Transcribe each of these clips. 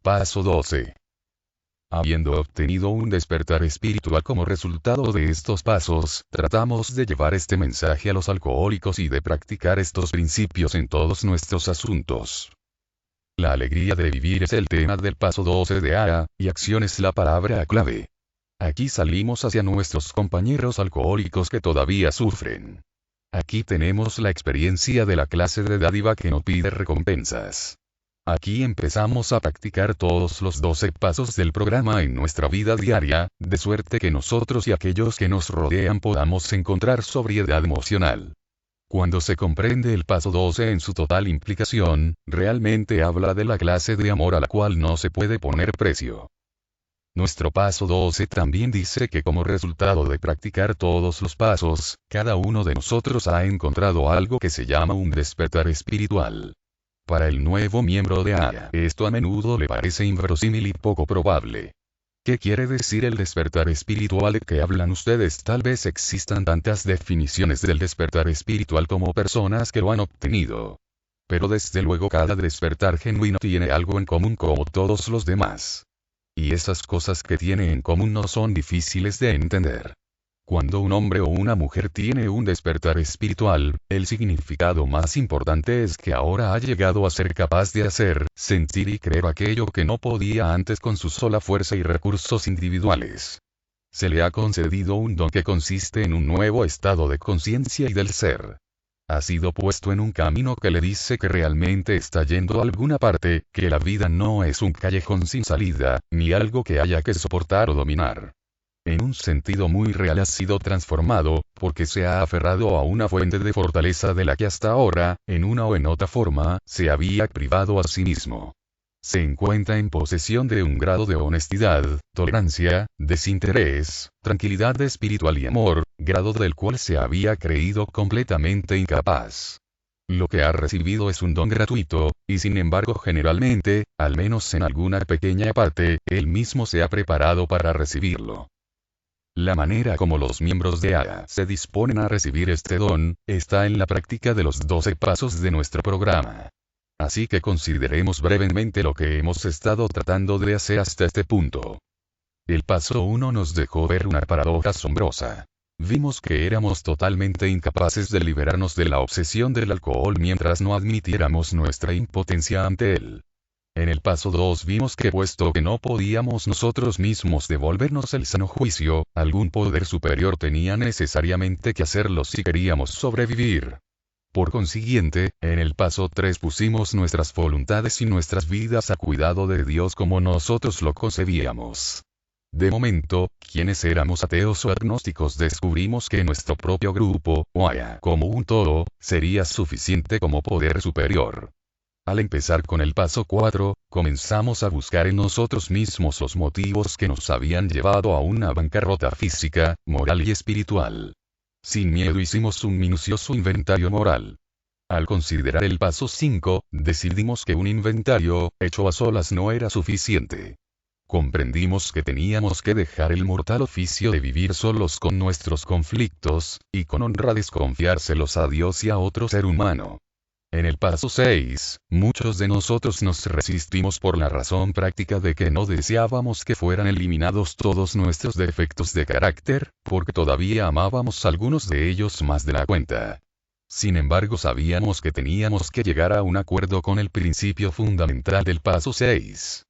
Paso 12. Habiendo obtenido un despertar espiritual como resultado de estos pasos, tratamos de llevar este mensaje a los alcohólicos y de practicar estos principios en todos nuestros asuntos. La alegría de vivir es el tema del paso 12 de AA, y acción es la palabra clave. Aquí salimos hacia nuestros compañeros alcohólicos que todavía sufren. Aquí tenemos la experiencia de la clase de dádiva que no pide recompensas. Aquí empezamos a practicar todos los 12 pasos del programa en nuestra vida diaria, de suerte que nosotros y aquellos que nos rodean podamos encontrar sobriedad emocional. Cuando se comprende el paso 12 en su total implicación, realmente habla de la clase de amor a la cual no se puede poner precio. Nuestro paso 12 también dice que como resultado de practicar todos los pasos, cada uno de nosotros ha encontrado algo que se llama un despertar espiritual. Para el nuevo miembro de AA, esto a menudo le parece inverosímil y poco probable. ¿Qué quiere decir el despertar espiritual de que hablan ustedes? Tal vez existan tantas definiciones del despertar espiritual como personas que lo han obtenido. Pero desde luego cada despertar genuino tiene algo en común como todos los demás. Y esas cosas que tiene en común no son difíciles de entender. Cuando un hombre o una mujer tiene un despertar espiritual, el significado más importante es que ahora ha llegado a ser capaz de hacer, sentir y creer aquello que no podía antes con su sola fuerza y recursos individuales. Se le ha concedido un don que consiste en un nuevo estado de conciencia y del ser. Ha sido puesto en un camino que le dice que realmente está yendo a alguna parte, que la vida no es un callejón sin salida, ni algo que haya que soportar o dominar. En un sentido muy real ha sido transformado, porque se ha aferrado a una fuente de fortaleza de la que hasta ahora, en una o en otra forma, se había privado a sí mismo. Se encuentra en posesión de un grado de honestidad, tolerancia, desinterés, tranquilidad espiritual y amor, grado del cual se había creído completamente incapaz. Lo que ha recibido es un don gratuito, y sin embargo generalmente, al menos en alguna pequeña parte, él mismo se ha preparado para recibirlo. La manera como los miembros de AA se disponen a recibir este don, está en la práctica de los 12 pasos de nuestro programa. Así que consideremos brevemente lo que hemos estado tratando de hacer hasta este punto. El paso 1 nos dejó ver una paradoja asombrosa. Vimos que éramos totalmente incapaces de liberarnos de la obsesión del alcohol mientras no admitiéramos nuestra impotencia ante él. En el paso 2 vimos que puesto que no podíamos nosotros mismos devolvernos el sano juicio, algún poder superior tenía necesariamente que hacerlo si queríamos sobrevivir. Por consiguiente, en el paso 3 pusimos nuestras voluntades y nuestras vidas a cuidado de Dios como nosotros lo concebíamos. De momento, quienes éramos ateos o agnósticos descubrimos que nuestro propio grupo, o AA como un todo, sería suficiente como poder superior. Al empezar con el paso 4, comenzamos a buscar en nosotros mismos los motivos que nos habían llevado a una bancarrota física, moral y espiritual. Sin miedo hicimos un minucioso inventario moral. Al considerar el paso 5, decidimos que un inventario, hecho a solas no era suficiente. Comprendimos que teníamos que dejar el mortal oficio de vivir solos con nuestros conflictos, y con honra desconfiárselos a Dios y a otro ser humano. En el paso 6, muchos de nosotros nos resistimos por la razón práctica de que no deseábamos que fueran eliminados todos nuestros defectos de carácter, porque todavía amábamos algunos de ellos más de la cuenta. Sin embargo, sabíamos que teníamos que llegar a un acuerdo con el principio fundamental del paso 6.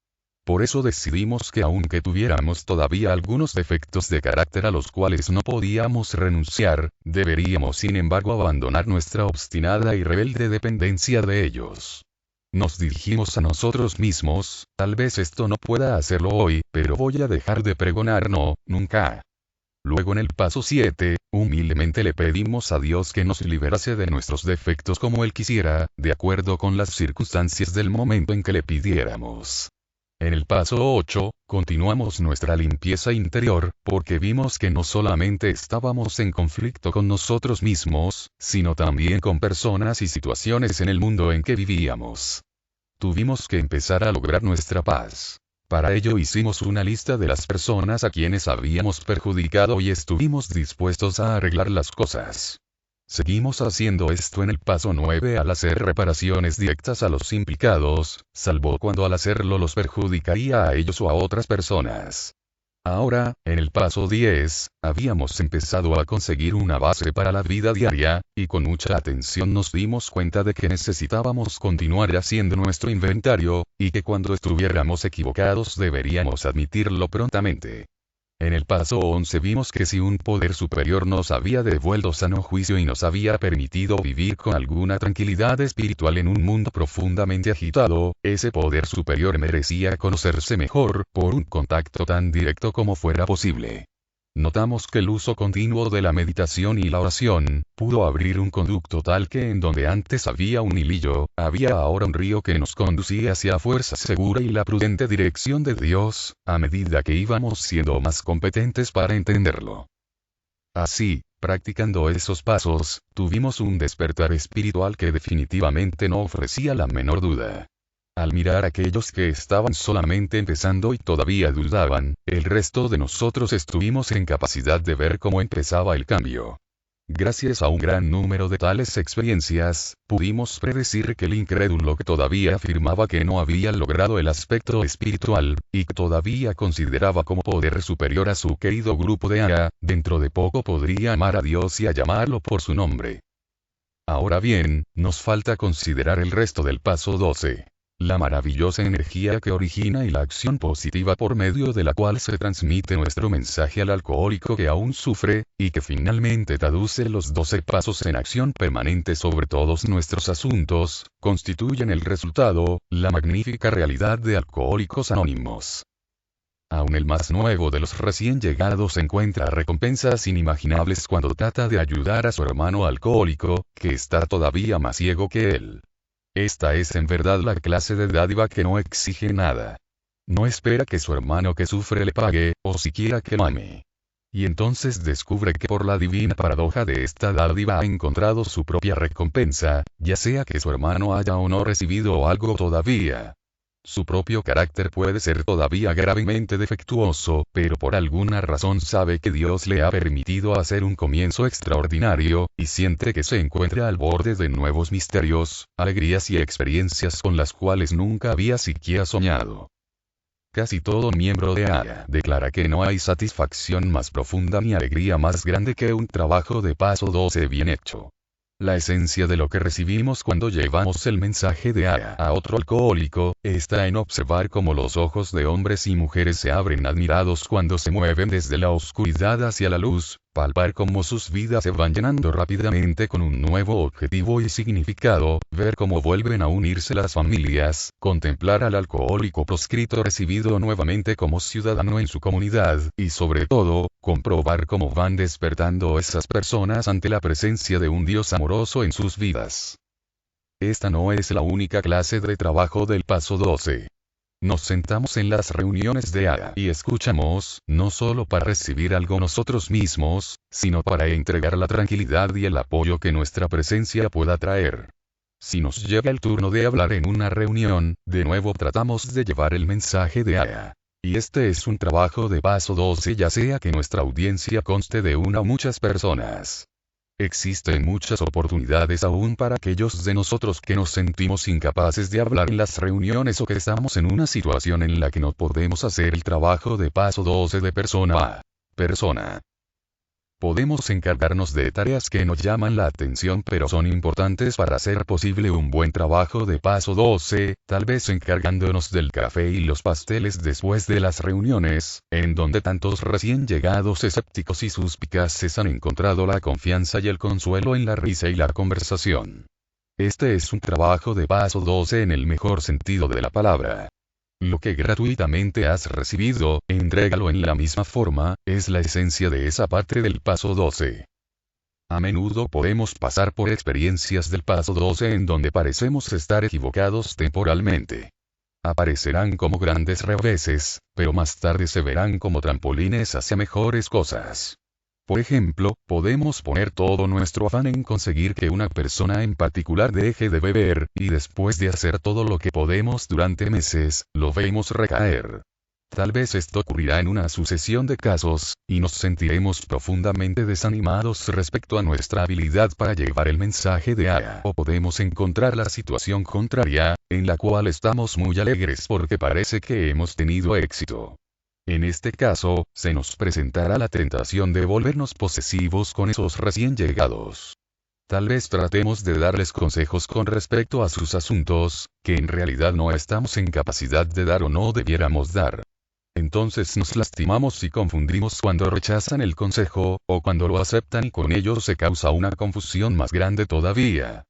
Por eso decidimos que aunque tuviéramos todavía algunos defectos de carácter a los cuales no podíamos renunciar, deberíamos sin embargo abandonar nuestra obstinada y rebelde dependencia de ellos. Nos dirigimos a nosotros mismos, tal vez esto no pueda hacerlo hoy, pero voy a dejar de pregonar no, nunca. Luego en el paso 7, humildemente le pedimos a Dios que nos liberase de nuestros defectos como Él quisiera, de acuerdo con las circunstancias del momento en que le pidiéramos. En el paso 8, continuamos nuestra limpieza interior, porque vimos que no solamente estábamos en conflicto con nosotros mismos, sino también con personas y situaciones en el mundo en que vivíamos. Tuvimos que empezar a lograr nuestra paz. Para ello hicimos una lista de las personas a quienes habíamos perjudicado y estuvimos dispuestos a arreglar las cosas. Seguimos haciendo esto en el paso 9 al hacer reparaciones directas a los implicados, salvo cuando al hacerlo los perjudicaría a ellos o a otras personas. Ahora, en el paso 10, habíamos empezado a conseguir una base para la vida diaria, y con mucha atención nos dimos cuenta de que necesitábamos continuar haciendo nuestro inventario, y que cuando estuviéramos equivocados deberíamos admitirlo prontamente. En el paso 11 vimos que si un poder superior nos había devuelto sano juicio y nos había permitido vivir con alguna tranquilidad espiritual en un mundo profundamente agitado, ese poder superior merecía conocerse mejor, por un contacto tan directo como fuera posible. Notamos que el uso continuo de la meditación y la oración, pudo abrir un conducto tal que en donde antes había un hilillo, había ahora un río que nos conducía hacia la fuerza segura y la prudente dirección de Dios, a medida que íbamos siendo más competentes para entenderlo. Así, practicando esos pasos, tuvimos un despertar espiritual que definitivamente no ofrecía la menor duda. Al mirar a aquellos que estaban solamente empezando y todavía dudaban, el resto de nosotros estuvimos en capacidad de ver cómo empezaba el cambio. Gracias a un gran número de tales experiencias, pudimos predecir que el incrédulo que todavía afirmaba que no había logrado el aspecto espiritual, y que todavía consideraba como poder superior a su querido grupo de Aya, dentro de poco podría amar a Dios y a llamarlo por su nombre. Ahora bien, nos falta considerar el resto del paso 12. La maravillosa energía que origina y la acción positiva por medio de la cual se transmite nuestro mensaje al alcohólico que aún sufre, y que finalmente traduce los 12 pasos en acción permanente sobre todos nuestros asuntos, constituyen el resultado, la magnífica realidad de Alcohólicos Anónimos. Aún el más nuevo de los recién llegados encuentra recompensas inimaginables cuando trata de ayudar a su hermano alcohólico, que está todavía más ciego que él. Esta es en verdad la clase de dádiva que no exige nada. No espera que su hermano que sufre le pague, o siquiera que lo ame. Y entonces descubre que por la divina paradoja de esta dádiva ha encontrado su propia recompensa, ya sea que su hermano haya o no recibido algo todavía. Su propio carácter puede ser todavía gravemente defectuoso, pero por alguna razón sabe que Dios le ha permitido hacer un comienzo extraordinario, y siente que se encuentra al borde de nuevos misterios, alegrías y experiencias con las cuales nunca había siquiera soñado. Casi todo miembro de Aya declara que no hay satisfacción más profunda ni alegría más grande que un trabajo de paso 12 bien hecho. La esencia de lo que recibimos cuando llevamos el mensaje de Aya a otro alcohólico, está en observar cómo los ojos de hombres y mujeres se abren admirados cuando se mueven desde la oscuridad hacia la luz, palpar cómo sus vidas se van llenando rápidamente con un nuevo objetivo y significado, ver cómo vuelven a unirse las familias, contemplar al alcohólico proscrito recibido nuevamente como ciudadano en su comunidad, y sobre todo, comprobar cómo van despertando esas personas ante la presencia de un Dios amoroso en sus vidas. Esta no es la única clase de trabajo del paso 12. Nos sentamos en las reuniones de Aya y escuchamos, no solo para recibir algo nosotros mismos, sino para entregar la tranquilidad y el apoyo que nuestra presencia pueda traer. Si nos llega el turno de hablar en una reunión, de nuevo tratamos de llevar el mensaje de Aya. Y este es un trabajo de paso 12, ya sea que nuestra audiencia conste de una o muchas personas. Existen muchas oportunidades aún para aquellos de nosotros que nos sentimos incapaces de hablar en las reuniones o que estamos en una situación en la que no podemos hacer el trabajo de paso 12 de persona a persona. Podemos encargarnos de tareas que nos llaman la atención pero son importantes para hacer posible un buen trabajo de paso 12, tal vez encargándonos del café y los pasteles después de las reuniones, en donde tantos recién llegados escépticos y suspicaces han encontrado la confianza y el consuelo en la risa y la conversación. Este es un trabajo de paso 12 en el mejor sentido de la palabra. Lo que gratuitamente has recibido, entrégalo en la misma forma, es la esencia de esa parte del paso 12. A menudo podemos pasar por experiencias del paso 12 en donde parecemos estar equivocados temporalmente. Aparecerán como grandes reveses, pero más tarde se verán como trampolines hacia mejores cosas. Por ejemplo, podemos poner todo nuestro afán en conseguir que una persona en particular deje de beber, y después de hacer todo lo que podemos durante meses, lo vemos recaer. Tal vez esto ocurrirá en una sucesión de casos, y nos sentiremos profundamente desanimados respecto a nuestra habilidad para llevar el mensaje de Aya. O podemos encontrar la situación contraria, en la cual estamos muy alegres porque parece que hemos tenido éxito. En este caso, se nos presentará la tentación de volvernos posesivos con esos recién llegados. Tal vez tratemos de darles consejos con respecto a sus asuntos, que en realidad no estamos en capacidad de dar o no debiéramos dar. Entonces nos lastimamos y confundimos cuando rechazan el consejo, o cuando lo aceptan y con ello se causa una confusión más grande todavía.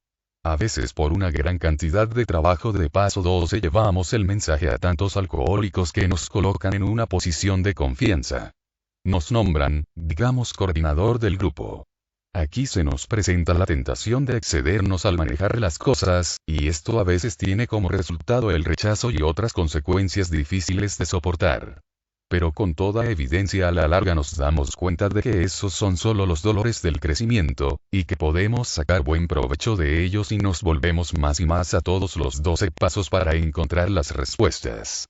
A veces por una gran cantidad de trabajo de paso 12 llevamos el mensaje a tantos alcohólicos que nos colocan en una posición de confianza. Nos nombran, digamos, coordinador del grupo. Aquí se nos presenta la tentación de excedernos al manejar las cosas, y esto a veces tiene como resultado el rechazo y otras consecuencias difíciles de soportar. Pero con toda evidencia a la larga nos damos cuenta de que esos son solo los dolores del crecimiento, y que podemos sacar buen provecho de ellos si nos volvemos más y más a todos los 12 pasos para encontrar las respuestas.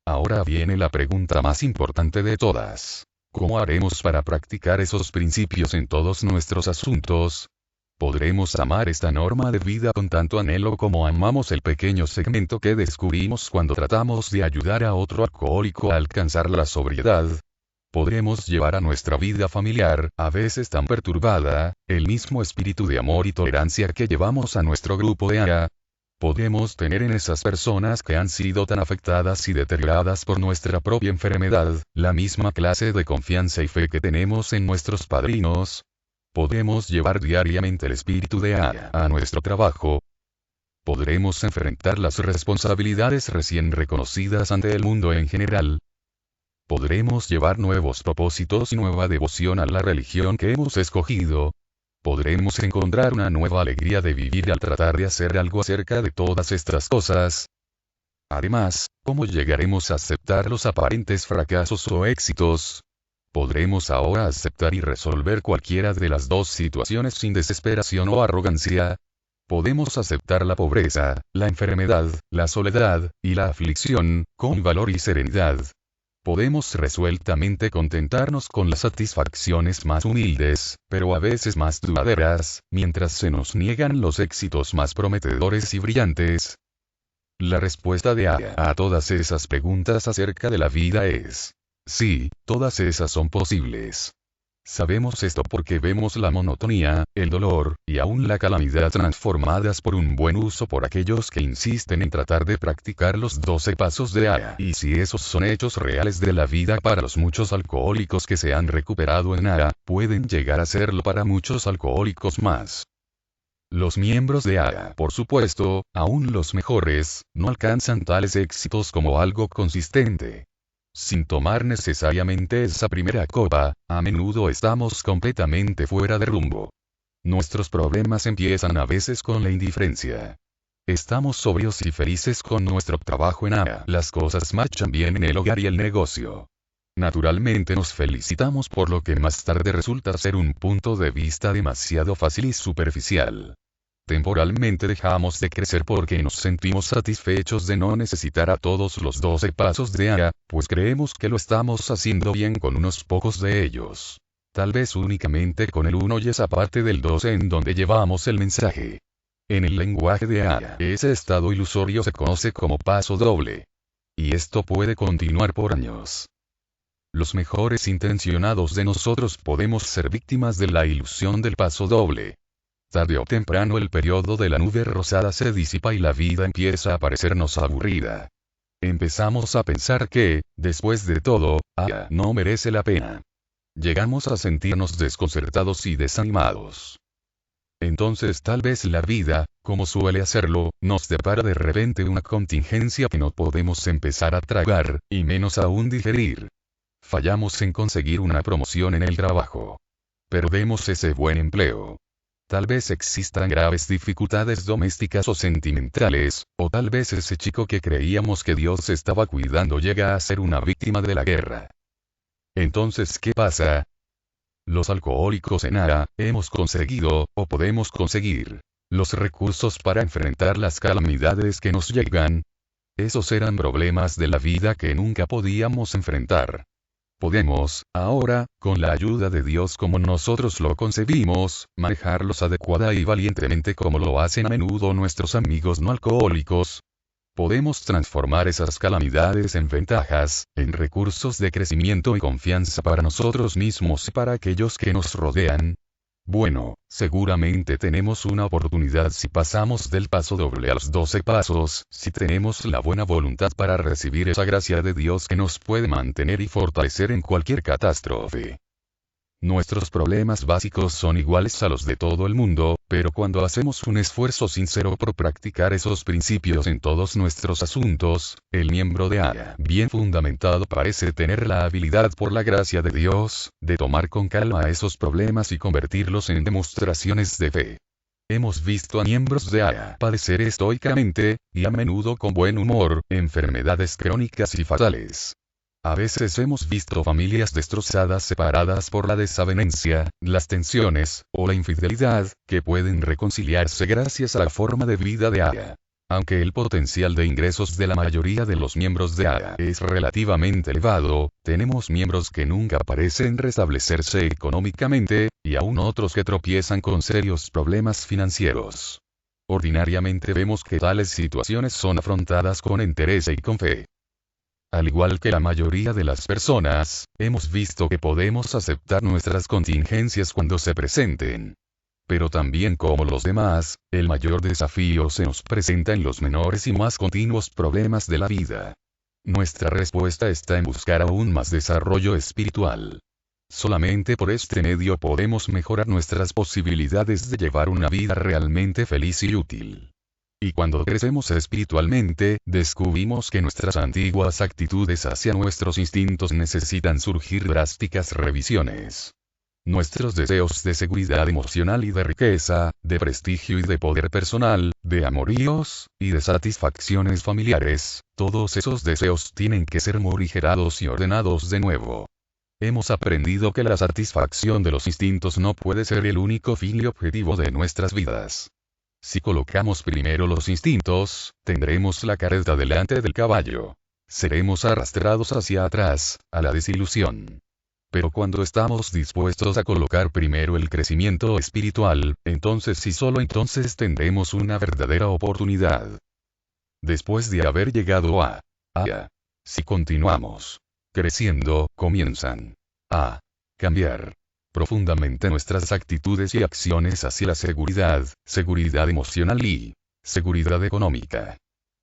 Ahora viene la pregunta más importante de todas. ¿Cómo haremos para practicar esos principios en todos nuestros asuntos? ¿Podremos amar esta norma de vida con tanto anhelo como amamos el pequeño segmento que descubrimos cuando tratamos de ayudar a otro alcohólico a alcanzar la sobriedad? ¿Podremos llevar a nuestra vida familiar, a veces tan perturbada, el mismo espíritu de amor y tolerancia que llevamos a nuestro grupo de Aya? ¿Podemos tener en esas personas que han sido tan afectadas y deterioradas por nuestra propia enfermedad, la misma clase de confianza y fe que tenemos en nuestros padrinos? ¿Podemos llevar diariamente el espíritu de Aya a nuestro trabajo? ¿Podremos enfrentar las responsabilidades recién reconocidas ante el mundo en general? ¿Podremos llevar nuevos propósitos y nueva devoción a la religión que hemos escogido? ¿Podremos encontrar una nueva alegría de vivir al tratar de hacer algo acerca de todas estas cosas? Además, ¿cómo llegaremos a aceptar los aparentes fracasos o éxitos? ¿Podremos ahora aceptar y resolver cualquiera de las dos situaciones sin desesperación o arrogancia? ¿Podemos aceptar la pobreza, la enfermedad, la soledad, y la aflicción, con valor y serenidad? Podemos resueltamente contentarnos con las satisfacciones más humildes, pero a veces más duraderas, mientras se nos niegan los éxitos más prometedores y brillantes. La respuesta de Aya a todas esas preguntas acerca de la vida es: sí, todas esas son posibles. Sabemos esto porque vemos la monotonía, el dolor, y aún la calamidad transformadas por un buen uso por aquellos que insisten en tratar de practicar los 12 pasos de Aya. Y si esos son hechos reales de la vida para los muchos alcohólicos que se han recuperado en Aya, pueden llegar a serlo para muchos alcohólicos más. Los miembros de Aya, por supuesto, aún los mejores, no alcanzan tales éxitos como algo consistente. Sin tomar necesariamente esa primera copa, a menudo estamos completamente fuera de rumbo. Nuestros problemas empiezan a veces con la indiferencia. Estamos sobrios y felices con nuestro trabajo en Aya. Las cosas marchan bien en el hogar y el negocio. Naturalmente nos felicitamos por lo que más tarde resulta ser un punto de vista demasiado fácil y superficial. Temporalmente dejamos de crecer porque nos sentimos satisfechos de no necesitar a todos los 12 pasos de Aya, pues creemos que lo estamos haciendo bien con unos pocos de ellos. Tal vez únicamente con el 1 y esa parte del 12 en donde llevamos el mensaje. En el lenguaje de Aya, ese estado ilusorio se conoce como paso doble. Y esto puede continuar por años. Los mejores intencionados de nosotros podemos ser víctimas de la ilusión del paso doble. Tarde o temprano el periodo de la nube rosada se disipa y la vida empieza a parecernos aburrida. Empezamos a pensar que, después de todo, Aya no merece la pena. Llegamos a sentirnos desconcertados y desanimados. Entonces tal vez la vida, como suele hacerlo, nos depara de repente una contingencia que no podemos empezar a tragar, y menos aún digerir. Fallamos en conseguir una promoción en el trabajo. Perdemos ese buen empleo. Tal vez existan graves dificultades domésticas o sentimentales, o tal vez ese chico que creíamos que Dios estaba cuidando llega a ser una víctima de la guerra. Entonces, ¿qué pasa? Los alcohólicos en Aya, hemos conseguido, o podemos conseguir, los recursos para enfrentar las calamidades que nos llegan. Esos eran problemas de la vida que nunca podíamos enfrentar. Podemos, ahora, con la ayuda de Dios como nosotros lo concebimos, manejarlos adecuada y valientemente como lo hacen a menudo nuestros amigos no alcohólicos. Podemos transformar esas calamidades en ventajas, en recursos de crecimiento y confianza para nosotros mismos y para aquellos que nos rodean. Bueno, seguramente tenemos una oportunidad si pasamos del paso doble a los 12 pasos, si tenemos la buena voluntad para recibir esa gracia de Dios que nos puede mantener y fortalecer en cualquier catástrofe. Nuestros problemas básicos son iguales a los de todo el mundo, pero cuando hacemos un esfuerzo sincero por practicar esos principios en todos nuestros asuntos, el miembro de AA bien fundamentado parece tener la habilidad por la gracia de Dios, de tomar con calma esos problemas y convertirlos en demostraciones de fe. Hemos visto a miembros de AA padecer estoicamente, y a menudo con buen humor, enfermedades crónicas y fatales. A veces hemos visto familias destrozadas separadas por la desavenencia, las tensiones, o la infidelidad, que pueden reconciliarse gracias a la forma de vida de AA. Aunque el potencial de ingresos de la mayoría de los miembros de AA es relativamente elevado, tenemos miembros que nunca parecen restablecerse económicamente, y aún otros que tropiezan con serios problemas financieros. Ordinariamente vemos que tales situaciones son afrontadas con entereza y con fe. Al igual que la mayoría de las personas, hemos visto que podemos aceptar nuestras contingencias cuando se presenten. Pero también como los demás, el mayor desafío se nos presenta en los menores y más continuos problemas de la vida. Nuestra respuesta está en buscar aún más desarrollo espiritual. Solamente por este medio podemos mejorar nuestras posibilidades de llevar una vida realmente feliz y útil. Y cuando crecemos espiritualmente, descubrimos que nuestras antiguas actitudes hacia nuestros instintos necesitan surgir drásticas revisiones. Nuestros deseos de seguridad emocional y de riqueza, de prestigio y de poder personal, de amoríos, y de satisfacciones familiares, todos esos deseos tienen que ser morigerados y ordenados de nuevo. Hemos aprendido que la satisfacción de los instintos no puede ser el único fin y objetivo de nuestras vidas. Si colocamos primero los instintos, tendremos la carreta delante del caballo. Seremos arrastrados hacia atrás, a la desilusión. Pero cuando estamos dispuestos a colocar primero el crecimiento espiritual, entonces y solo entonces tendremos una verdadera oportunidad. Después de haber llegado a AA, si continuamos creciendo, comienzan a cambiar profundamente nuestras actitudes y acciones hacia la seguridad emocional y seguridad económica.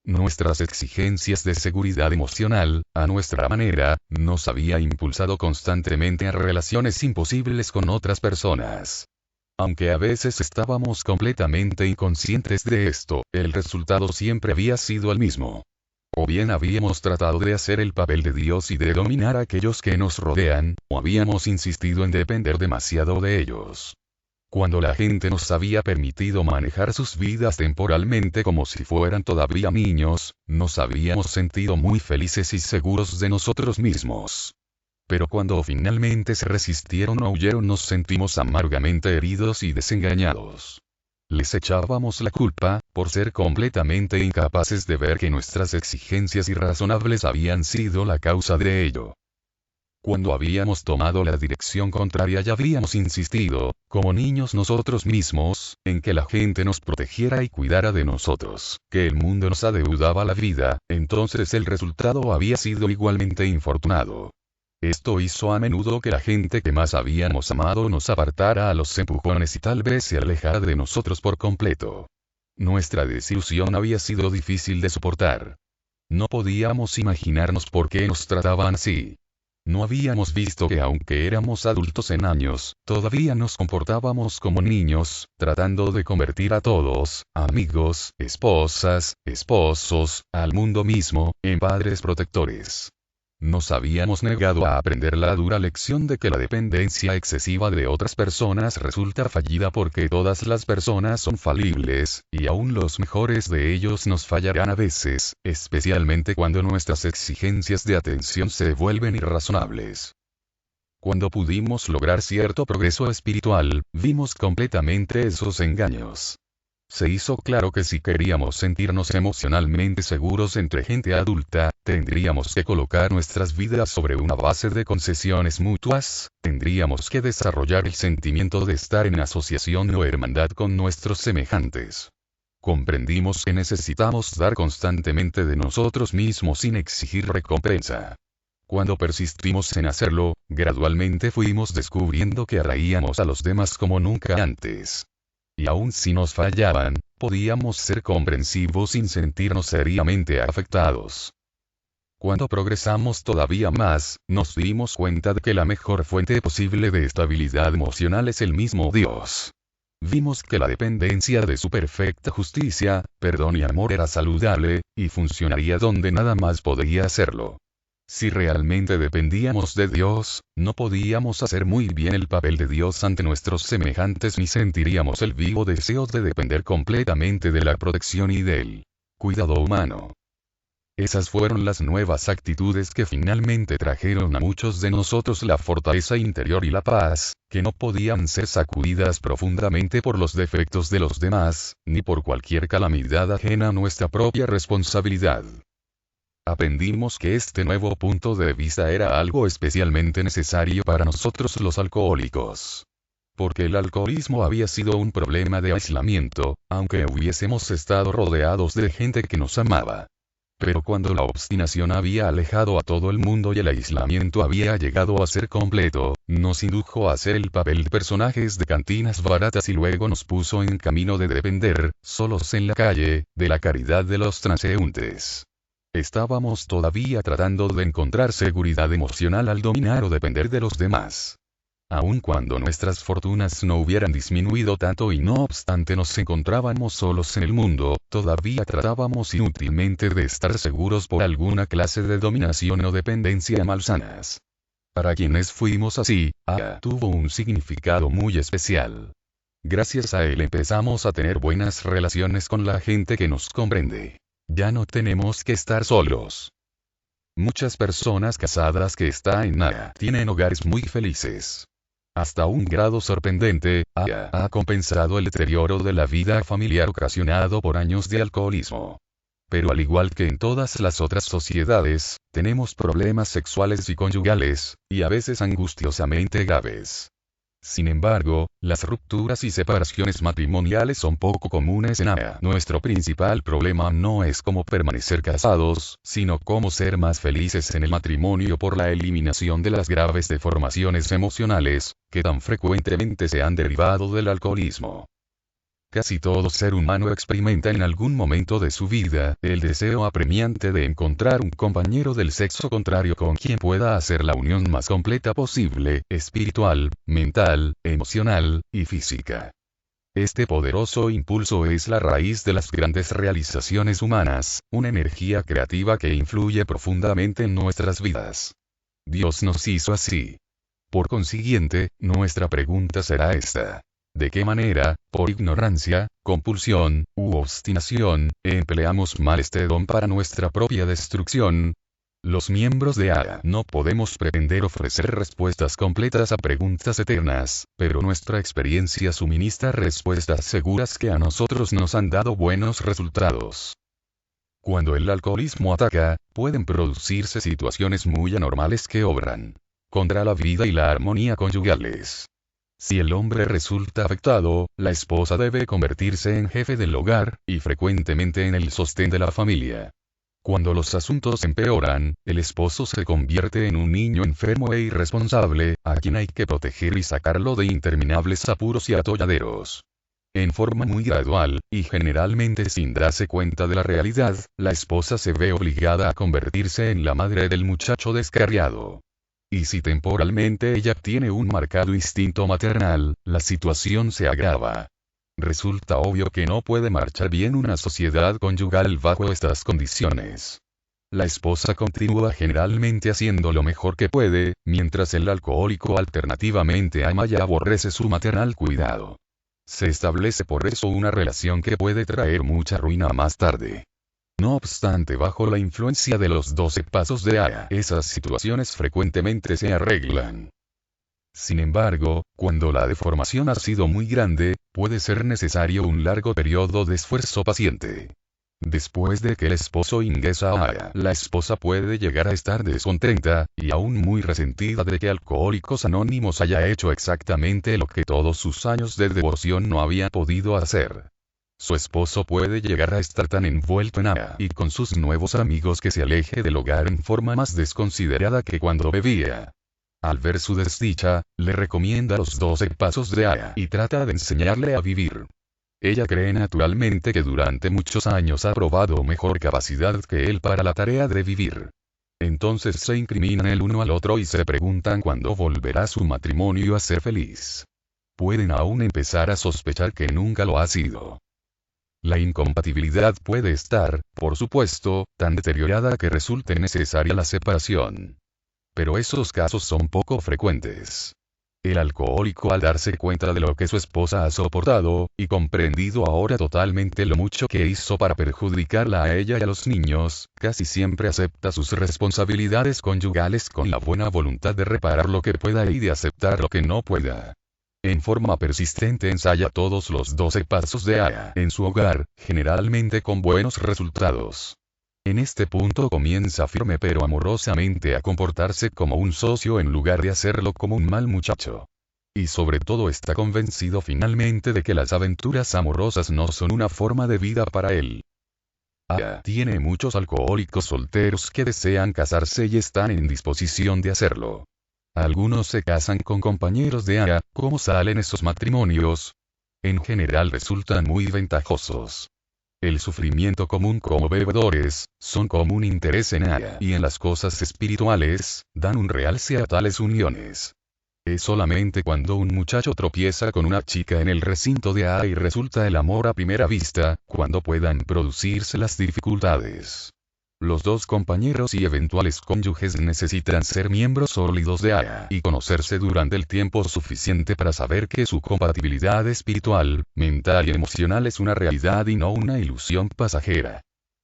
Nuestras exigencias de seguridad emocional, a nuestra manera, nos había impulsado constantemente a relaciones imposibles con otras personas. Aunque a veces estábamos completamente inconscientes de esto, el resultado siempre había sido el mismo. O bien habíamos tratado de hacer el papel de Dios y de dominar a aquellos que nos rodean, o habíamos insistido en depender demasiado de ellos. Cuando la gente nos había permitido manejar sus vidas temporalmente como si fueran todavía niños, nos habíamos sentido muy felices y seguros de nosotros mismos. Pero cuando finalmente se resistieron o huyeron nos sentimos amargamente heridos y desengañados. Les echábamos la culpa, por ser completamente incapaces de ver que nuestras exigencias irrazonables habían sido la causa de ello. Cuando habíamos tomado la dirección contraria y habíamos insistido, como niños nosotros mismos, en que la gente nos protegiera y cuidara de nosotros, que el mundo nos adeudaba la vida, entonces el resultado había sido igualmente infortunado. Esto hizo a menudo que la gente que más habíamos amado nos apartara a los empujones y tal vez se alejara de nosotros por completo. Nuestra desilusión había sido difícil de soportar. No podíamos imaginarnos por qué nos trataban así. No habíamos visto que aunque éramos adultos en años, todavía nos comportábamos como niños, tratando de convertir a todos, amigos, esposas, esposos, al mundo mismo, en padres protectores. Nos habíamos negado a aprender la dura lección de que la dependencia excesiva de otras personas resulta fallida porque todas las personas son falibles, y aún los mejores de ellos nos fallarán a veces, especialmente cuando nuestras exigencias de atención se vuelven irrazonables. Cuando pudimos lograr cierto progreso espiritual, vimos completamente esos engaños. se hizo claro que si queríamos sentirnos emocionalmente seguros entre gente adulta, tendríamos que colocar nuestras vidas sobre una base de concesiones mutuas, tendríamos que desarrollar el sentimiento de estar en asociación o hermandad con nuestros semejantes. Comprendimos que necesitamos dar constantemente de nosotros mismos sin exigir recompensa. Cuando persistimos en hacerlo, gradualmente fuimos descubriendo que atraíamos a los demás como nunca antes. Y aun si nos fallaban, podíamos ser comprensivos sin sentirnos seriamente afectados. Cuando progresamos todavía más, nos dimos cuenta de que la mejor fuente posible de estabilidad emocional es el mismo Dios. Vimos que la dependencia de su perfecta justicia, perdón y amor era saludable, y funcionaría donde nada más podía hacerlo. Si realmente dependíamos de Dios, no podíamos hacer muy bien el papel de Dios ante nuestros semejantes ni sentiríamos el vivo deseo de depender completamente de la protección y del cuidado humano. Esas fueron las nuevas actitudes que finalmente trajeron a muchos de nosotros la fortaleza interior y la paz, que no podían ser sacudidas profundamente por los defectos de los demás, ni por cualquier calamidad ajena a nuestra propia responsabilidad. Aprendimos que este nuevo punto de vista era algo especialmente necesario para nosotros los alcohólicos. Porque el alcoholismo había sido un problema de aislamiento, aunque hubiésemos estado rodeados de gente que nos amaba. Pero cuando la obstinación había alejado a todo el mundo y el aislamiento había llegado a ser completo, nos indujo a hacer el papel de personajes de cantinas baratas y luego nos puso en camino de depender, solos en la calle, de la caridad de los transeúntes. Estábamos todavía tratando de encontrar seguridad emocional al dominar o depender de los demás. Aun cuando nuestras fortunas no hubieran disminuido tanto y no obstante nos encontrábamos solos en el mundo, todavía tratábamos inútilmente de estar seguros por alguna clase de dominación o dependencia malsanas. Para quienes fuimos así, tuvo un significado muy especial. Gracias a él empezamos a tener buenas relaciones con la gente que nos comprende. Ya no tenemos que estar solos. Muchas personas casadas que están en AA tienen hogares muy felices. Hasta un grado sorprendente, ha compensado el deterioro de la vida familiar ocasionado por años de alcoholismo. Pero al igual que en todas las otras sociedades, tenemos problemas sexuales y conyugales, y a veces angustiosamente graves. Sin embargo, las rupturas y separaciones matrimoniales son poco comunes en AA. Nuestro principal problema no es cómo permanecer casados, sino cómo ser más felices en el matrimonio por la eliminación de las graves deformaciones emocionales, que tan frecuentemente se han derivado del alcoholismo. Casi todo ser humano experimenta en algún momento de su vida el deseo apremiante de encontrar un compañero del sexo contrario con quien pueda hacer la unión más completa posible, espiritual, mental, emocional y física. Este poderoso impulso es la raíz de las grandes realizaciones humanas, una energía creativa que influye profundamente en nuestras vidas. Dios nos hizo así. Por consiguiente, nuestra pregunta será esta. ¿De qué manera, por ignorancia, compulsión, u obstinación, empleamos mal este don para nuestra propia destrucción? Los miembros de AA no podemos pretender ofrecer respuestas completas a preguntas eternas, pero nuestra experiencia suministra respuestas seguras que a nosotros nos han dado buenos resultados. Cuando el alcoholismo ataca, pueden producirse situaciones muy anormales que obran contra la vida y la armonía conyugales. Si el hombre resulta afectado, la esposa debe convertirse en jefe del hogar, y frecuentemente en el sostén de la familia. Cuando los asuntos empeoran, el esposo se convierte en un niño enfermo e irresponsable, a quien hay que proteger y sacarlo de interminables apuros y atolladeros. En forma muy gradual, y generalmente sin darse cuenta de la realidad, la esposa se ve obligada a convertirse en la madre del muchacho descarriado. Y si temporalmente ella tiene un marcado instinto maternal, la situación se agrava. Resulta obvio que no puede marchar bien una sociedad conyugal bajo estas condiciones. La esposa continúa generalmente haciendo lo mejor que puede, mientras el alcohólico alternativamente ama y aborrece su maternal cuidado. Se establece por eso una relación que puede traer mucha ruina más tarde. No obstante, bajo la influencia de los 12 pasos de AA, esas situaciones frecuentemente se arreglan. Sin embargo, cuando la deformación ha sido muy grande, puede ser necesario un largo periodo de esfuerzo paciente. Después de que el esposo ingresa a Aya, la esposa puede llegar a estar descontenta, y aún muy resentida de que Alcohólicos Anónimos haya hecho exactamente lo que todos sus años de devoción no había podido hacer. Su esposo puede llegar a estar tan envuelto en Aya y con sus nuevos amigos que se aleje del hogar en forma más desconsiderada que cuando bebía. Al ver su desdicha, le recomienda los 12 pasos de Aya y trata de enseñarle a vivir. Ella cree naturalmente que durante muchos años ha probado mejor capacidad que él para la tarea de vivir. Entonces se incriminan el uno al otro y se preguntan cuándo volverá su matrimonio a ser feliz. Pueden aún empezar a sospechar que nunca lo ha sido. La incompatibilidad puede estar, por supuesto, tan deteriorada que resulte necesaria la separación. Pero esos casos son poco frecuentes. El alcohólico, al darse cuenta de lo que su esposa ha soportado, y comprendido ahora totalmente lo mucho que hizo para perjudicarla a ella y a los niños, casi siempre acepta sus responsabilidades conyugales con la buena voluntad de reparar lo que pueda y de aceptar lo que no pueda. En forma persistente ensaya todos los 12 pasos de Aya en su hogar, generalmente con buenos resultados. En este punto comienza firme pero amorosamente a comportarse como un socio en lugar de hacerlo como un mal muchacho. Y sobre todo está convencido finalmente de que las aventuras amorosas no son una forma de vida para él. Aya tiene muchos alcohólicos solteros que desean casarse y están en disposición de hacerlo. Algunos se casan con compañeros de Aya. ¿Cómo salen esos matrimonios? En general resultan muy ventajosos. El sufrimiento común como bebedores, son común interés en Aya y en las cosas espirituales, dan un realce a tales uniones. Es solamente cuando un muchacho tropieza con una chica en el recinto de Aya y resulta el amor a primera vista, cuando puedan producirse las dificultades. Los dos compañeros y eventuales cónyuges necesitan ser miembros sólidos de Aya y conocerse durante el tiempo suficiente para saber que su compatibilidad espiritual, mental y emocional es una realidad y no una ilusión pasajera.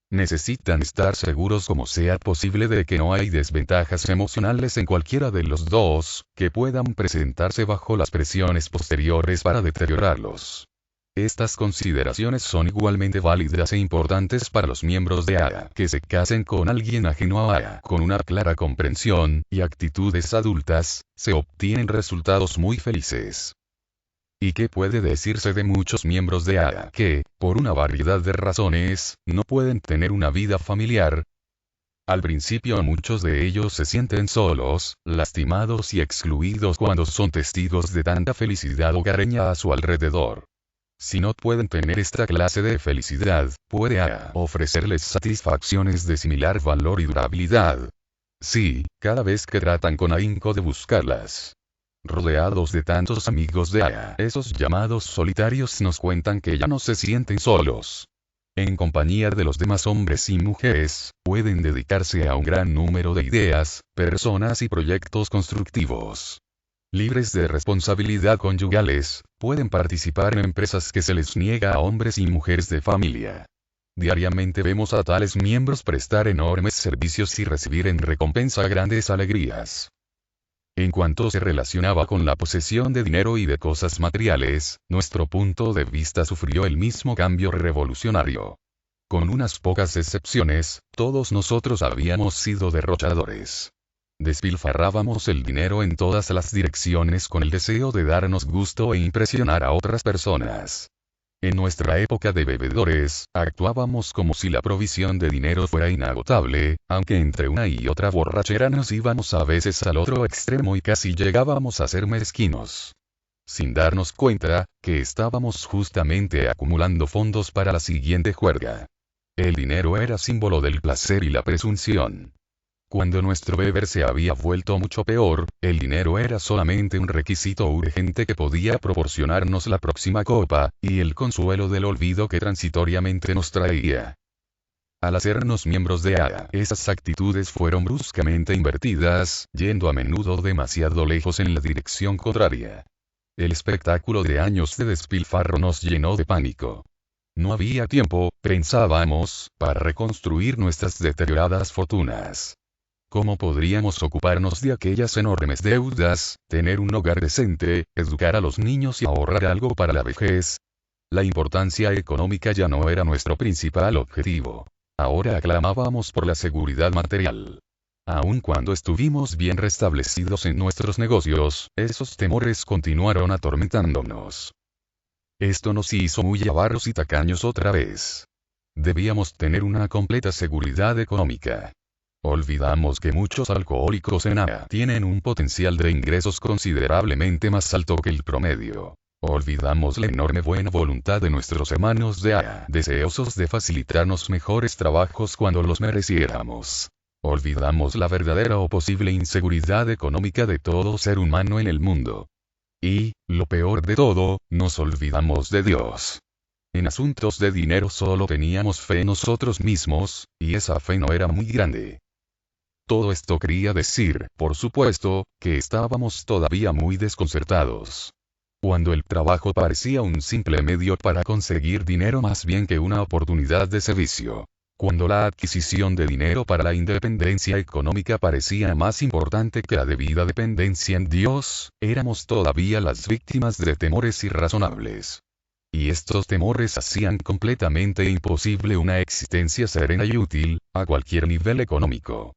Necesitan estar seguros como sea posible de que no hay desventajas emocionales en cualquiera de los dos, que puedan presentarse bajo las presiones posteriores para deteriorarlos. Estas consideraciones son igualmente válidas e importantes para los miembros de Aya que se casen con alguien ajeno a Aya. Con una clara comprensión y actitudes adultas, se obtienen resultados muy felices. ¿Y qué puede decirse de muchos miembros de Aya que, por una variedad de razones, no pueden tener una vida familiar? Al principio muchos de ellos se sienten solos, lastimados y excluidos cuando son testigos de tanta felicidad hogareña a su alrededor. Si no pueden tener esta clase de felicidad, puede Aya ofrecerles satisfacciones de similar valor y durabilidad. Sí, cada vez que tratan con ahínco de buscarlas. Rodeados de tantos amigos de Aya, esos llamados solitarios nos cuentan que ya no se sienten solos. En compañía de los demás hombres y mujeres, pueden dedicarse a un gran número de ideas, personas y proyectos constructivos. Libres de responsabilidad conyugales, pueden participar en empresas que se les niega a hombres y mujeres de familia. Diariamente vemos a tales miembros prestar enormes servicios y recibir en recompensa grandes alegrías. En cuanto se relacionaba con la posesión de dinero y de cosas materiales, nuestro punto de vista sufrió el mismo cambio revolucionario. Con unas pocas excepciones, todos nosotros habíamos sido derrochadores. Despilfarrábamos el dinero en todas las direcciones con el deseo de darnos gusto e impresionar a otras personas. En nuestra época de bebedores, actuábamos como si la provisión de dinero fuera inagotable, aunque entre una y otra borrachera nos íbamos a veces al otro extremo y casi llegábamos a ser mezquinos. Sin darnos cuenta, que estábamos justamente acumulando fondos para la siguiente juerga. El dinero era símbolo del placer y la presunción. Cuando nuestro beber se había vuelto mucho peor, el dinero era solamente un requisito urgente que podía proporcionarnos la próxima copa, y el consuelo del olvido que transitoriamente nos traía. Al hacernos miembros de Aya, esas actitudes fueron bruscamente invertidas, yendo a menudo demasiado lejos en la dirección contraria. El espectáculo de años de despilfarro nos llenó de pánico. No había tiempo, pensábamos, para reconstruir nuestras deterioradas fortunas. ¿Cómo podríamos ocuparnos de aquellas enormes deudas, tener un hogar decente, educar a los niños y ahorrar algo para la vejez? La importancia económica ya no era nuestro principal objetivo. Ahora aclamábamos por la seguridad material. Aun cuando estuvimos bien restablecidos en nuestros negocios, esos temores continuaron atormentándonos. Esto nos hizo muy avaros y tacaños otra vez. Debíamos tener una completa seguridad económica. Olvidamos que muchos alcohólicos en AA tienen un potencial de ingresos considerablemente más alto que el promedio. Olvidamos la enorme buena voluntad de nuestros hermanos de AA, deseosos de facilitarnos mejores trabajos cuando los mereciéramos. Olvidamos la verdadera o posible inseguridad económica de todo ser humano en el mundo. Y, lo peor de todo, nos olvidamos de Dios. En asuntos de dinero solo teníamos fe en nosotros mismos, y esa fe no era muy grande. Todo esto quería decir, por supuesto, que estábamos todavía muy desconcertados. Cuando el trabajo parecía un simple medio para conseguir dinero más bien que una oportunidad de servicio. Cuando la adquisición de dinero para la independencia económica parecía más importante que la debida dependencia en Dios, éramos todavía las víctimas de temores irrazonables. Y estos temores hacían completamente imposible una existencia serena y útil, a cualquier nivel económico.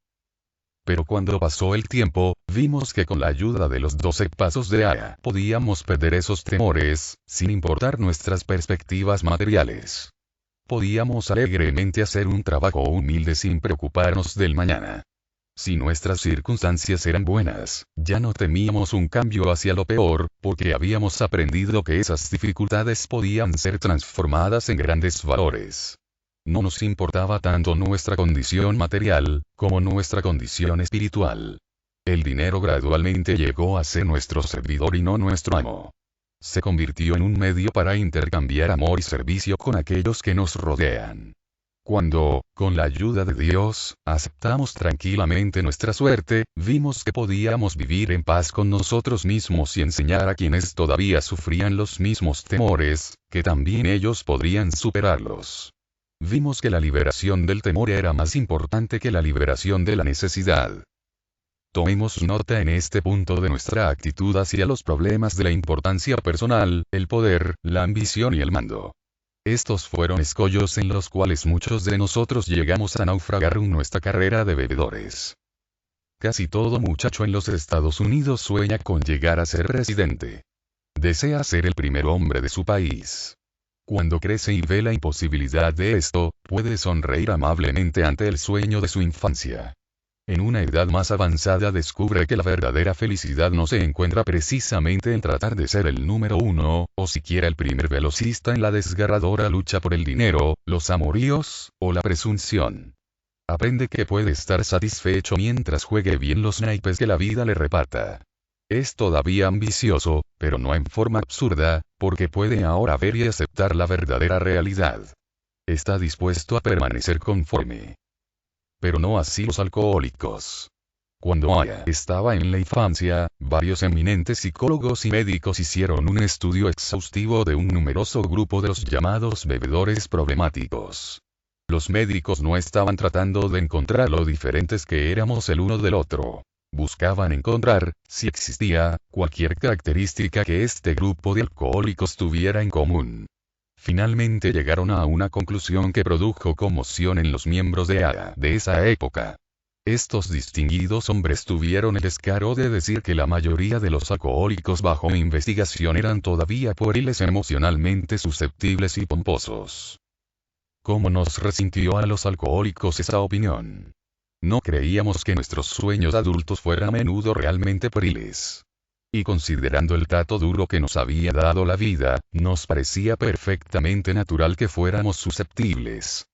Pero cuando pasó el tiempo, vimos que con la ayuda de los 12 pasos de AA podíamos perder esos temores, sin importar nuestras perspectivas materiales. Podíamos alegremente hacer un trabajo humilde sin preocuparnos del mañana. Si nuestras circunstancias eran buenas, ya no temíamos un cambio hacia lo peor, porque habíamos aprendido que esas dificultades podían ser transformadas en grandes valores. No nos importaba tanto nuestra condición material, como nuestra condición espiritual. El dinero gradualmente llegó a ser nuestro servidor y no nuestro amo. Se convirtió en un medio para intercambiar amor y servicio con aquellos que nos rodean. Cuando, con la ayuda de Dios, aceptamos tranquilamente nuestra suerte, vimos que podíamos vivir en paz con nosotros mismos y enseñar a quienes todavía sufrían los mismos temores, que también ellos podrían superarlos. Vimos que la liberación del temor era más importante que la liberación de la necesidad. Tomemos nota en este punto de nuestra actitud hacia los problemas de la importancia personal, el poder, la ambición y el mando. Estos fueron escollos en los cuales muchos de nosotros llegamos a naufragar en nuestra carrera de bebedores. Casi todo muchacho en los Estados Unidos sueña con llegar a ser residente. Desea ser el primer hombre de su país. Cuando crece y ve la imposibilidad de esto, puede sonreír amablemente ante el sueño de su infancia. En una edad más avanzada descubre que la verdadera felicidad no se encuentra precisamente en tratar de ser el número uno, o siquiera el primer velocista en la desgarradora lucha por el dinero, los amoríos, o la presunción. Aprende que puede estar satisfecho mientras juegue bien los naipes que la vida le reparta. Es todavía ambicioso, pero no en forma absurda, porque puede ahora ver y aceptar la verdadera realidad. Está dispuesto a permanecer conforme. Pero no así los alcohólicos. Cuando AA estaba en la infancia, varios eminentes psicólogos y médicos hicieron un estudio exhaustivo de un numeroso grupo de los llamados bebedores problemáticos. Los médicos no estaban tratando de encontrar lo diferentes que éramos el uno del otro. Buscaban encontrar, si existía, cualquier característica que este grupo de alcohólicos tuviera en común. Finalmente llegaron a una conclusión que produjo conmoción en los miembros de AA de esa época. Estos distinguidos hombres tuvieron el descaro de decir que la mayoría de los alcohólicos bajo investigación eran todavía pueriles emocionalmente susceptibles y pomposos. ¿Cómo nos resintió a los alcohólicos esa opinión? No creíamos que nuestros sueños adultos fueran a menudo realmente pueriles. Y considerando el trato duro que nos había dado la vida, nos parecía perfectamente natural que fuéramos susceptibles.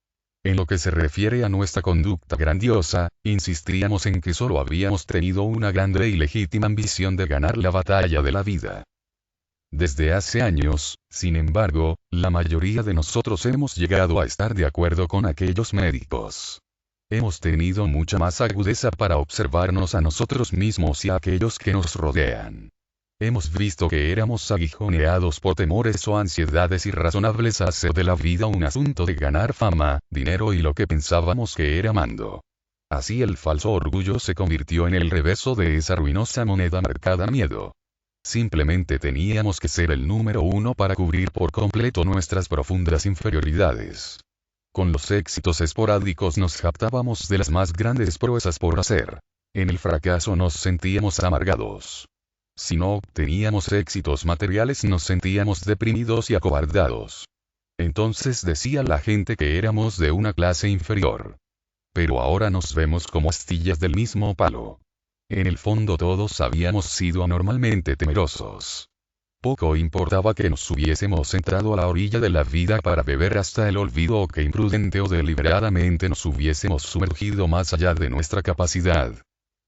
En lo que se refiere a nuestra conducta grandiosa, insistíamos en que solo habíamos tenido una grande y legítima ambición de ganar la batalla de la vida. Desde hace años, sin embargo, la mayoría de nosotros hemos llegado a estar de acuerdo con aquellos médicos. Hemos tenido mucha más agudeza para observarnos a nosotros mismos y a aquellos que nos rodean. Hemos visto que éramos aguijoneados por temores o ansiedades irrazonables a hacer de la vida un asunto de ganar fama, dinero y lo que pensábamos que era mando. Así el falso orgullo se convirtió en el reverso de esa ruinosa moneda marcada miedo. Simplemente teníamos que ser el número uno para cubrir por completo nuestras profundas inferioridades. Con los éxitos esporádicos nos jactábamos de las más grandes proezas por hacer. En el fracaso nos sentíamos amargados. Si no obteníamos éxitos materiales nos sentíamos deprimidos y acobardados. Entonces decía la gente que éramos de una clase inferior. Pero ahora nos vemos como astillas del mismo palo. En el fondo todos habíamos sido anormalmente temerosos. Poco importaba que nos hubiésemos entrado a la orilla de la vida para beber hasta el olvido o que imprudente o deliberadamente nos hubiésemos sumergido más allá de nuestra capacidad.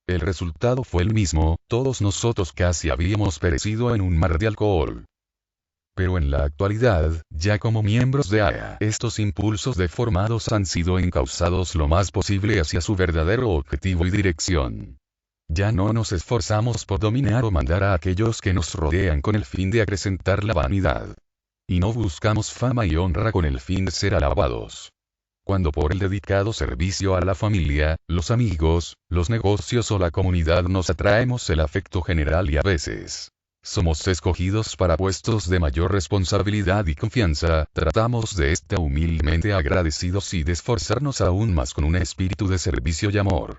El resultado fue el mismo, todos nosotros casi habíamos perecido en un mar de alcohol. Pero en la actualidad, ya como miembros de AEA, estos impulsos deformados han sido encauzados lo más posible hacia su verdadero objetivo y dirección. Ya no nos esforzamos por dominar o mandar a aquellos que nos rodean con el fin de acrecentar la vanidad. Y no buscamos fama y honra con el fin de ser alabados. Cuando por el dedicado servicio a la familia, los amigos, los negocios o la comunidad nos atraemos el afecto general y a veces somos escogidos para puestos de mayor responsabilidad y confianza, tratamos de estar humildemente agradecidos y de esforzarnos aún más con un espíritu de servicio y amor.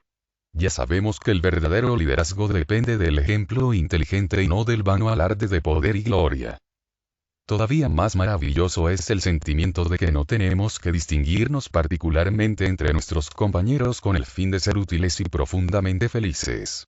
Ya sabemos que el verdadero liderazgo depende del ejemplo inteligente y no del vano alarde de poder y gloria. Todavía más maravilloso es el sentimiento de que no tenemos que distinguirnos particularmente entre nuestros compañeros con el fin de ser útiles y profundamente felices.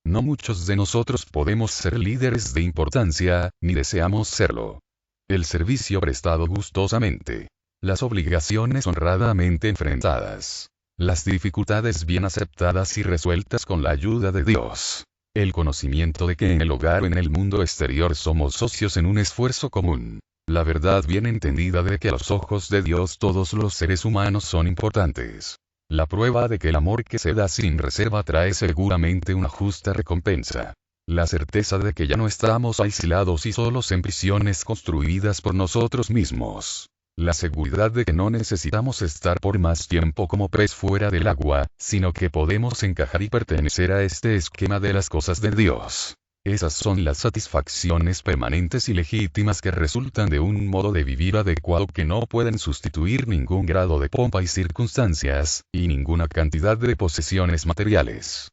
No muchos de nosotros podemos ser líderes de importancia, ni deseamos serlo. El servicio prestado gustosamente. Las obligaciones honradamente enfrentadas. Las dificultades bien aceptadas y resueltas con la ayuda de Dios. El conocimiento de que en el hogar o en el mundo exterior somos socios en un esfuerzo común. La verdad bien entendida de que a los ojos de Dios todos los seres humanos son importantes. La prueba de que el amor que se da sin reserva trae seguramente una justa recompensa. La certeza de que ya no estamos aislados y solos en prisiones construidas por nosotros mismos. La seguridad de que no necesitamos estar por más tiempo como pez fuera del agua, sino que podemos encajar y pertenecer a este esquema de las cosas de Dios. Esas son las satisfacciones permanentes y legítimas que resultan de un modo de vivir adecuado que no pueden sustituir ningún grado de pompa y circunstancias, y ninguna cantidad de posesiones materiales.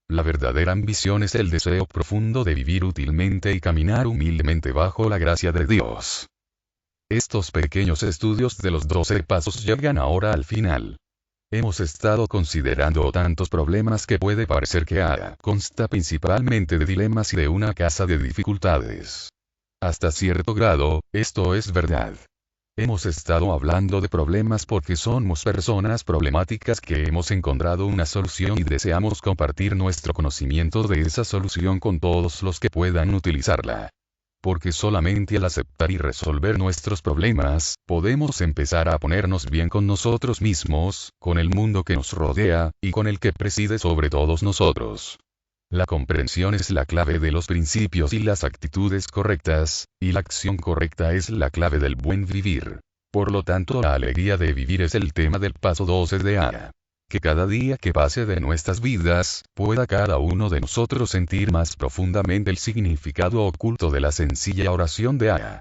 La verdadera ambición es el deseo profundo de vivir útilmente y caminar humildemente bajo la gracia de Dios. Estos pequeños estudios de los 12 pasos llegan ahora al final. Hemos estado considerando tantos problemas que puede parecer que AEA consta principalmente de dilemas y de una casa de dificultades. Hasta cierto grado, esto es verdad. Hemos estado hablando de problemas porque somos personas problemáticas que hemos encontrado una solución y deseamos compartir nuestro conocimiento de esa solución con todos los que puedan utilizarla. Porque solamente al aceptar y resolver nuestros problemas, podemos empezar a ponernos bien con nosotros mismos, con el mundo que nos rodea, y con el que preside sobre todos nosotros. La comprensión es la clave de los principios y las actitudes correctas, y la acción correcta es la clave del buen vivir. Por lo tanto, la alegría de vivir es el tema del paso 12 de AEA. Que cada día que pase de nuestras vidas, pueda cada uno de nosotros sentir más profundamente el significado oculto de la sencilla oración de AEA.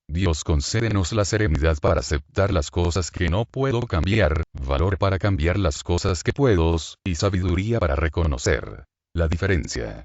Dios concédenos la serenidad para aceptar las cosas que no puedo cambiar, valor para cambiar las cosas que puedo, y sabiduría para reconocer la diferencia.